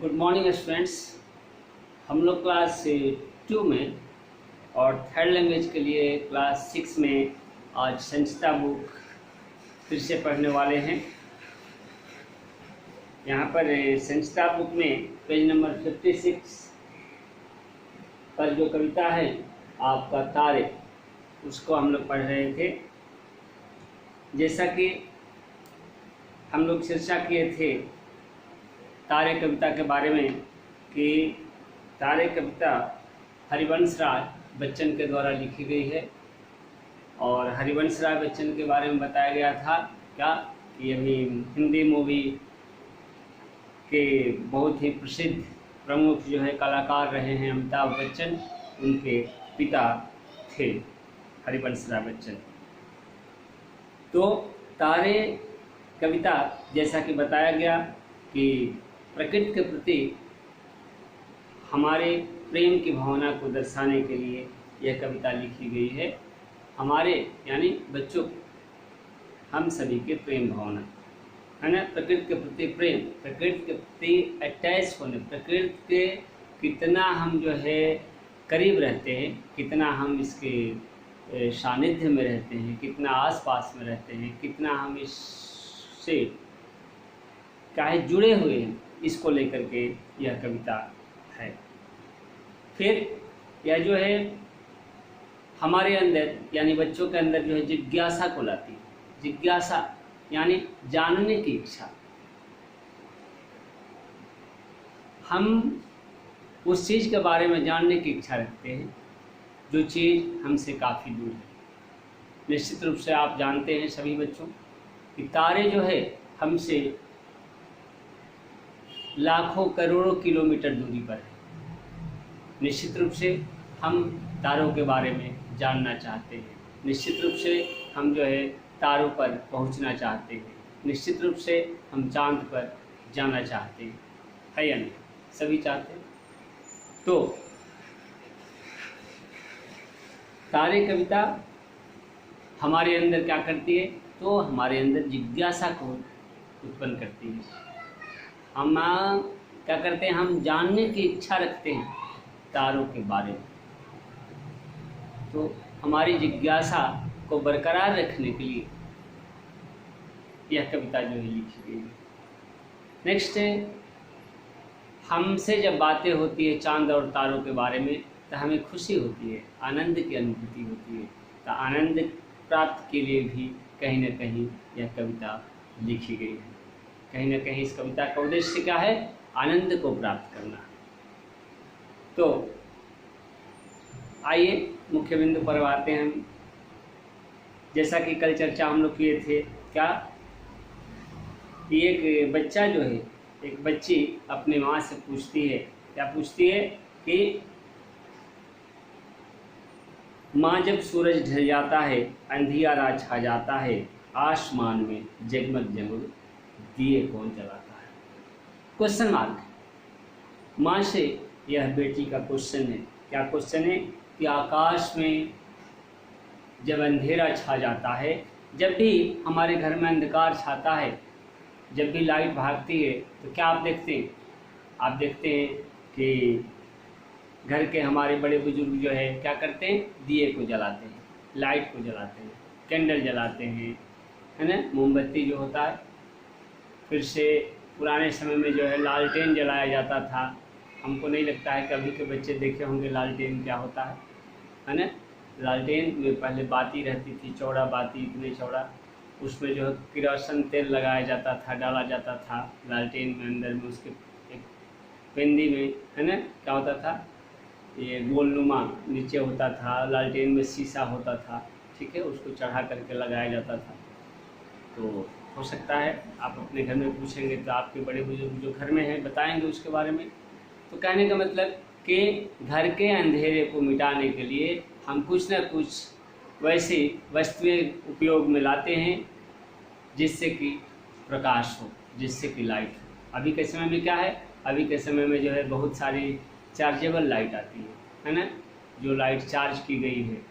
Good morning students. हम लोग class 2 में और थर्ड लैंग्वेज के लिए क्लास 6 में आज संचिता बुक फिर से पढ़ने वाले हैं। यहाँ पर संचिता बुक में पेज नंबर 56 पर जो कविता है आपका तारे, उसको हम लोग पढ़ रहे थे। जैसा कि हम लोग चर्चा किए थे तारे कविता के बारे में कि तारे कविता हरिवंश राय बच्चन के द्वारा लिखी गई है और हरिवंश राय बच्चन के बारे में बताया गया था क्या कि अभी हिंदी मूवी के बहुत ही प्रसिद्ध प्रमुख जो है कलाकार रहे हैं अमिताभ बच्चन, उनके पिता थे हरिवंश राय बच्चन। तो तारे कविता जैसा कि बताया गया कि प्रकृति के प्रति हमारे प्रेम की भावना को दर्शाने के लिए यह कविता लिखी गई है। हमारे यानी बच्चों, हम सभी के प्रेम भावना है ना, प्रकृति के प्रति प्रेम, प्रकृति के प्रति अटैच होने, प्रकृति के कितना हम जो है करीब रहते हैं, कितना हम इसके सानिध्य में रहते हैं, कितना आसपास में रहते हैं, कितना हम इससे काहे जुड़े हुए हैं, इसको लेकर के यह कविता है। फिर यह जो है हमारे अंदर यानी बच्चों के अंदर जो है जिज्ञासा को लाती है। जिज्ञासा यानी जानने की इच्छा। हम उस चीज़ के बारे में जानने की इच्छा रखते हैं जो चीज़ हमसे काफ़ी दूर है। निश्चित रूप से आप जानते हैं सभी बच्चों कि तारे जो है हमसे लाखों करोड़ों किलोमीटर दूरी पर है। निश्चित रूप से हम तारों के बारे में जानना चाहते हैं। निश्चित रूप से हम जो है तारों पर पहुंचना चाहते हैं। निश्चित रूप से हम चांद पर जाना चाहते हैं, है या नहीं? सभी चाहते हैं। तो तारे कविता हमारे अंदर क्या करती है? तो हमारे अंदर जिज्ञासा को उत्पन्न करती है। हम क्या करते हैं? हम जानने की इच्छा रखते हैं तारों के बारे में। तो हमारी जिज्ञासा को बरकरार रखने के लिए यह कविता जो है लिखी गई है। नेक्स्ट है, हमसे जब बातें होती है चांद और तारों के बारे में तो हमें खुशी होती है, आनंद की अनुभूति होती है। तो आनंद प्राप्त के लिए भी कहीं न कहीं यह कविता लिखी गई है। कहीं न कहीं इस कविता का उद्देश्य क्या है? आनंद को प्राप्त करना। तो आइए मुख्य बिंदु पर आते हैं हम। जैसा कि कल चर्चा हम लोग किए थे क्या कि एक बच्चा जो है, एक बच्ची अपनी माँ से पूछती है, क्या पूछती है कि माँ जब सूरज ढल जाता है, अंधियारा छा जाता है, आसमान में जगमग जगमग दिए कौन जलाता है? Question mark. माँ से यह बेटी का क्वेश्चन है। क्या क्वेश्चन है? कि आकाश में जब अंधेरा छा जाता है, जब भी हमारे घर में अंधकार छाता है, जब भी लाइट भागती है, तो क्या आप देखते हैं? आप देखते हैं कि घर के हमारे बड़े बुजुर्ग जो है क्या करते हैं? दिए को जलाते हैं, लाइट को जलाते हैं, कैंडल जलाते हैं, है ना, मोमबत्ती जो होता है। फिर से पुराने समय में जो है लालटेन जलाया जाता था। हमको नहीं लगता है कि अभी के बच्चे देखे होंगे लालटेन क्या होता है ना। लालटेन में पहले बाती रहती थी, चौड़ा बाती, इतने चौड़ा, उसमें जो है किरोसिन तेल लगाया जाता था, डाला जाता था लालटेन में। अंदर में उसके एक पेंदी में, है ना, क्या होता था? ये गोलनुमा नीचे होता था, लालटेन में शीशा होता था, ठीक है, उसको चढ़ा करके लगाया जाता था। तो हो सकता है आप अपने घर में पूछेंगे तो आपके बड़े बुजुर्ग जो घर में हैं बताएंगे उसके बारे में। तो कहने का मतलब कि घर के अंधेरे को मिटाने के लिए हम कुछ न कुछ वैसी वस्तुएं उपयोग में लाते हैं जिससे कि प्रकाश हो, जिससे कि लाइट हो। अभी के समय में क्या है? अभी के समय में जो है बहुत सारी चार्जेबल लाइट आती है ना, जो लाइट चार्ज की गई है,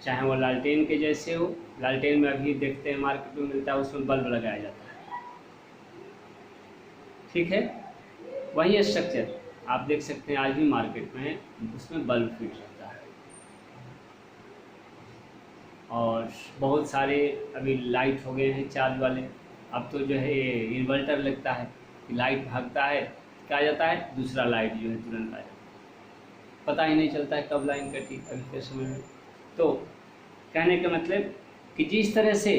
चाहे वो लालटेन के जैसे हो। लालटेन में अभी देखते हैं मार्केट में मिलता है, उसमें बल्ब लगाया जाता है, ठीक है। वही स्ट्रक्चर आप देख सकते हैं आज भी मार्केट में है, उसमें बल्ब फिट रहता है। और बहुत सारे अभी लाइट हो गए हैं चार्ज वाले, अब तो जो है इन्वर्टर लगता है कि लाइट भागता है, क्या आ जाता है, दूसरा लाइट जो है तुरंत आ जाता है, पता ही नहीं चलता है कब लाइन कटी अभी के समय में। तो कहने का मतलब कि जिस तरह से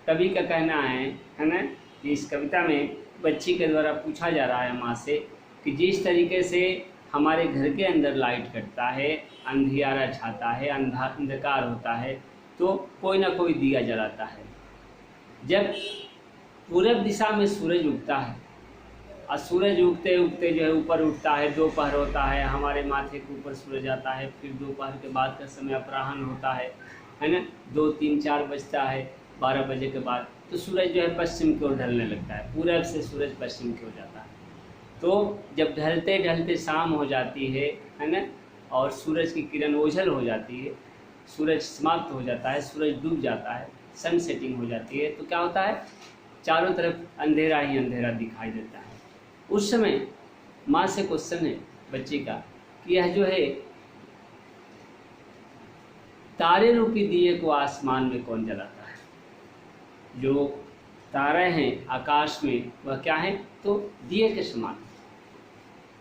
कवि का कहना है ना, इस कविता में बच्ची के द्वारा पूछा जा रहा है माँ से कि जिस तरीके से हमारे घर के अंदर लाइट कटता है, अंधियारा छाता है, अंधकार होता है, तो कोई ना कोई दिया जलाता है। जब पूरब दिशा में सूरज उगता है और सूरज उगते उगते जो है ऊपर उठता है, दोपहर होता है, हमारे माथे के ऊपर सूरज आता है, फिर दोपहर के बाद का समय अपराह्न होता है ना, 2, 3, 4 बजता है, 12 बजे के बाद तो सूरज जो है पश्चिम की ओर ढलने लगता है, पूरब से सूरज पश्चिम की ओर जाता है। तो जब ढलते ढलते शाम हो जाती है ना, और सूरज की किरण ओझल हो जाती है, सूरज समाप्त हो जाता है, सूरज डूब जाता है, सन सेटिंग हो जाती है, तो क्या होता है, चारों तरफ अंधेरा ही अंधेरा दिखाई देता है। उस समय माँ से क्वेश्चन है बच्ची का कि यह जो है तारे रूपी दिए को आसमान में कौन जलाता है। जो तारे हैं आकाश में वह क्या है, तो दिए के समान।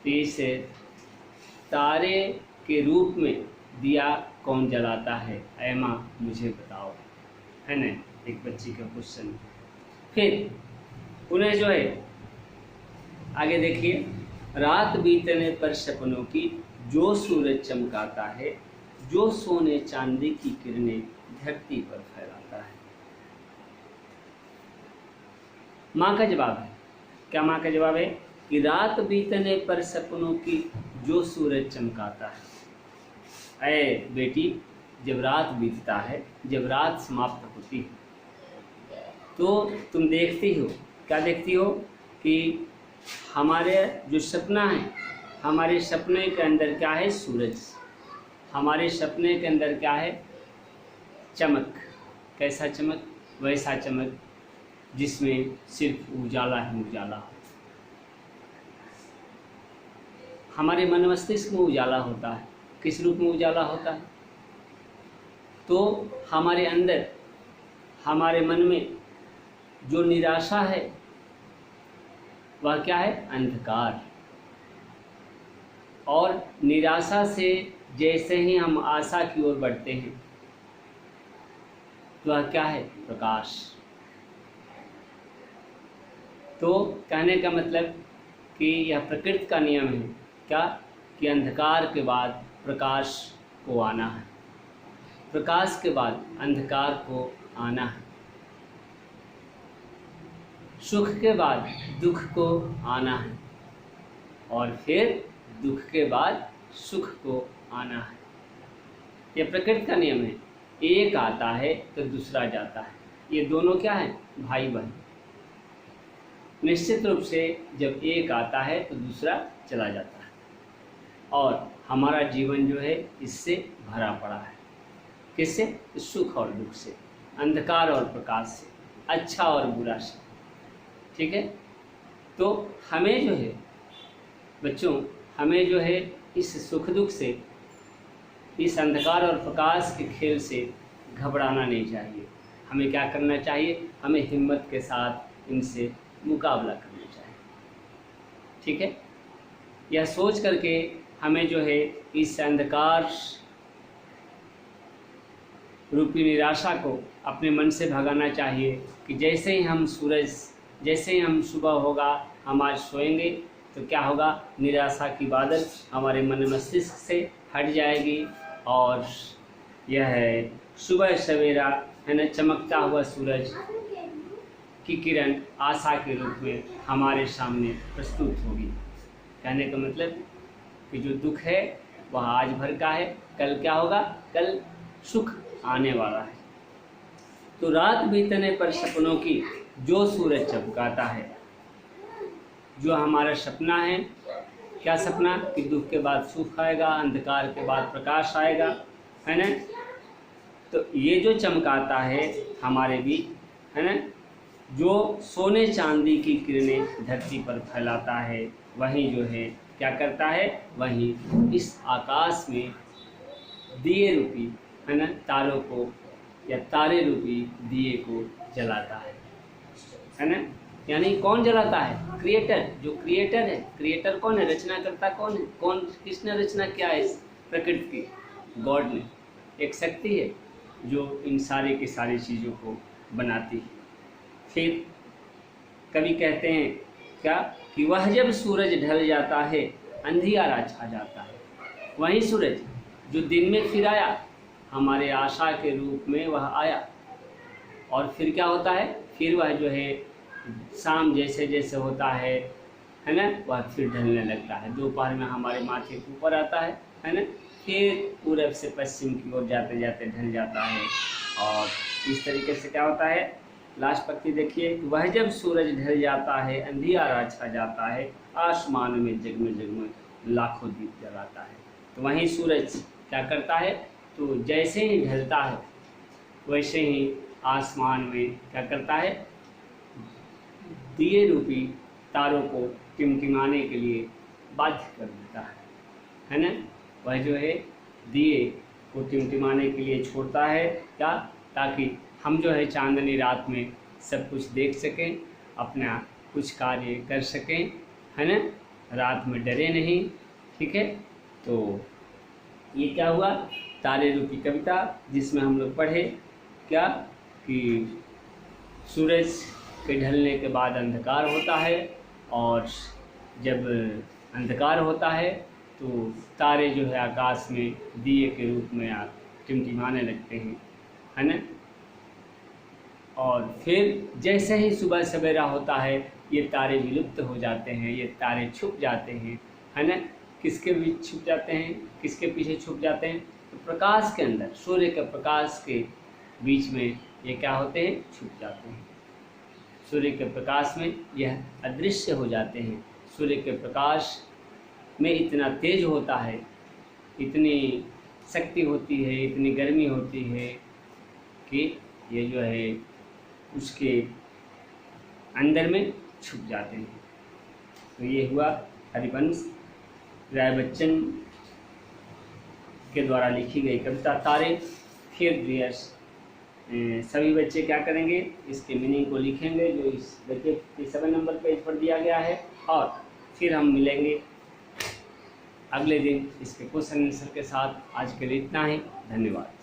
तो इस तारे के रूप में दिया कौन जलाता है, ऐ माँ मुझे बताओ, है ना, एक बच्ची का क्वेश्चन। फिर उन्हें जो है आगे देखिए, रात बीतने पर सपनों की जो सूरज चमकाता है, जो सोने चांदी की किरणें धरती पर फैलाता है। माँ का जवाब है, क्या माँ का जवाब है कि रात बीतने पर सपनों की जो सूरज चमकाता है। ऐ बेटी, जब रात बीतता है, जब रात समाप्त होती है, तो तुम देखती हो, क्या देखती हो कि हमारे जो सपना है, हमारे सपने के अंदर क्या है, सूरज। हमारे सपने के अंदर क्या है, चमक। कैसा चमक, वैसा चमक जिसमें सिर्फ उजाला ही उजाला हो। हमारे मन मस्तिष्क में उजाला होता है, किस रूप में उजाला होता है, तो हमारे अंदर, हमारे मन में जो निराशा है वह क्या है, अंधकार। और निराशा से जैसे ही हम आशा की ओर बढ़ते हैं तो वह क्या है, प्रकाश। तो कहने का मतलब कि यह प्रकृति का नियम है, क्या, कि अंधकार के बाद प्रकाश को आना है, प्रकाश के बाद अंधकार को आना है, सुख के बाद दुख को आना है, और फिर दुख के बाद सुख को आना है। यह प्रकृति का नियम है, एक आता है तो दूसरा जाता है। ये दोनों क्या है, भाई बहन। निश्चित रूप से जब एक आता है तो दूसरा चला जाता है, और हमारा जीवन जो है इससे भरा पड़ा है। किससे, सुख और दुख से, अंधकार और प्रकाश से, अच्छा और बुरा से। ठीक है, तो हमें जो है बच्चों, हमें जो है इस सुख दुख से, इस अंधकार और प्रकाश के खेल से घबराना नहीं चाहिए। हमें क्या करना चाहिए, हमें हिम्मत के साथ इनसे मुकाबला करना चाहिए। ठीक है, यह सोच करके हमें जो है इस अंधकार रूपी निराशा को अपने मन से भगाना चाहिए कि जैसे ही हम सुबह होगा, हम आज सोएंगे तो क्या होगा, निराशा की बादल हमारे मन मस्तिष्क से हट जाएगी, और यह है सुबह सवेरा, है ना, चमकता हुआ सूरज की किरण आशा के रूप में हमारे सामने प्रस्तुत होगी। कहने का मतलब कि जो दुख है वह आज भर का है, कल क्या होगा, कल सुख आने वाला है। तो रात बीतने पर सपनों की जो सूरज चमकाता है, जो हमारा सपना है, क्या सपना, कि दुख के बाद सुख आएगा, अंधकार के बाद प्रकाश आएगा, है ना। तो ये जो चमकाता है हमारे बीच, है ना, जो सोने चांदी की किरणें धरती पर फैलाता है, वही जो है क्या करता है, वही इस आकाश में दिए रूपी है ना तारों को या तारे रूपी दिए को जलाता है ना। यानी कौन जलाता है? क्रिएटर। जो क्रिएटर है, क्रिएटर कौन है? रचनाकर्ता कौन है? किसने रचना किया है इस प्रकृति की? गॉड ने। एक शक्ति है जो इन सारी की सारी चीज़ों को बनाती है। फिर कवि कहते हैं क्या कि वह जब सूरज ढल जाता है अंधियारा छा जाता है। वही सूरज जो दिन में फिर आया, हमारे आशा के रूप में वह आया, और फिर क्या होता है, फिर वह जो है शाम जैसे जैसे होता है ना, वह फिर ढलने लगता है। दोपहर में हमारे माथे के ऊपर आता है ना, फिर पूरब से पश्चिम की ओर जाते जाते ढल जाता है। और इस तरीके से क्या होता है, लास्ट पंक्ति देखिए, वह जब सूरज ढल जाता है अंधियारा छा जाता है, आसमान में जगमग लाखों दीप जलाता है। तो वहीं सूरज क्या करता है, तो जैसे ही ढलता है वैसे ही आसमान में क्या करता है, दिए रूपी तारों को टिमटिमाने के लिए बाध्य कर देता है ना। वह जो है दिए को टिमटिमाने के लिए छोड़ता है क्या, ताकि हम जो है चांदनी रात में सब कुछ देख सकें, अपना कुछ कार्य कर सकें, है ना, रात में डरे नहीं। ठीक है, तो ये क्या हुआ, तारे रूपी कविता, जिसमें हम लोग पढ़े क्या कि सूरज के ढलने के बाद अंधकार होता है, और जब अंधकार होता है तो तारे जो है आकाश में दिए के रूप में टिमटिमाने लगते हैं, है ना। और फिर जैसे ही सुबह सवेरा होता है ये तारे विलुप्त हो जाते हैं, ये तारे छुप जाते हैं, है ना। किसके बीच छुप जाते हैं, किसके पीछे छुप जाते हैं, तो प्रकाश के अंदर, सूर्य के प्रकाश के बीच में ये क्या होते हैं, छुप जाते हैं। सूर्य के प्रकाश में यह अदृश्य हो जाते हैं। सूर्य के प्रकाश में इतना तेज होता है, इतनी शक्ति होती है, इतनी गर्मी होती है कि ये जो है उसके अंदर में छुप जाते हैं। तो ये हुआ हरिवंश राय बच्चन के द्वारा लिखी गई कविता तारे। फिर डियर्स सभी बच्चे क्या करेंगे, इसके मीनिंग को लिखेंगे जो इस देखिए 7 नंबर पेज पर दिया गया है, और फिर हम मिलेंगे अगले दिन इसके क्वेश्चन आंसर के साथ। आज के लिए इतना ही, धन्यवाद।